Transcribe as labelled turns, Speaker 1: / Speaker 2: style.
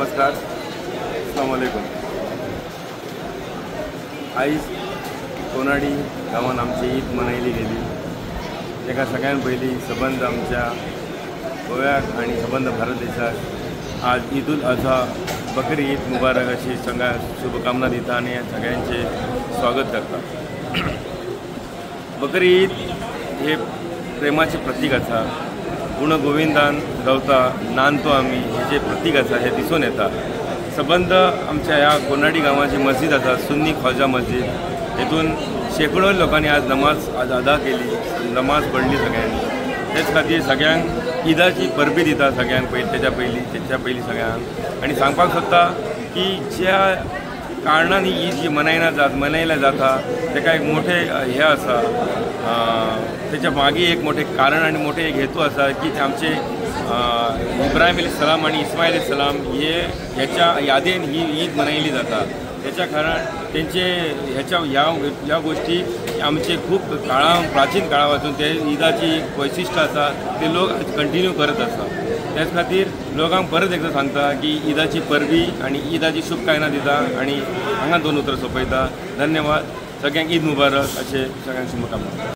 Speaker 1: नमस्कार, अस्सलाम वालेकुम। आयज कोनाडी गांवांत आमची ईद मनयली गेली। ताका सगळ्यान पयलीं सबंद आमच्या गोव्याक आनी सबंद भारत देशाक आज ईद उल अजहा बकरी ईद मुबारक अशी सगळ्या शुभकामना दिता आनी सगळ्यांचे स्वागत करता। बकरी ईद हे प्रेमाचे प्रतीक आसा। गुण गोविंदान गावता नांदतो आमी हेचे प्रतीक आसा हे दिसून येता। सबंद आमच्या ह्या कोनाडी गांवाची मस्जिद आसा सुन्नी ख्वाजा मस्जिद, हेतून शेकडो लोकांनी आज नमाज अदा केली, नमाज पडली सगळ्यांनी। तेच खातीर सगळ्यांक ईदाची परबी दिता सगळ्यांक तेच्या पयलीं सगळ्यांक। आनी सांगपाक सोदता की ज्या कारणान ही ईद जी मनयल्या जाता तेका एक मोठे हे आसा, त्याच्या मागे एक मोठे कारण आणि मोठे एक हेतू असा की आमचे इब्राहिम अलैहिस्सलाम आणि इस्माईल अलैहिस्सलाम ह्याच्या यादीन ही ईद मनयली जाता। त्याच्या कारण त्यांचे ह्या गोष्टी आमचे खूप प्राचीन काळापासून ते ईदाची वैशिष्ट्य आसा ते लोक कंटिन्यू करत आसा। त्याच खातीर लोकांक परत एकदा सांगता की ईदाची परबी आणि ईदाची शुभकामना दिता आणि हांगा दोन उतर सोंपयता। धन्यवाद। सगळ्यांक ईद मुबारक अशें सगळ्यांक शुभकामना।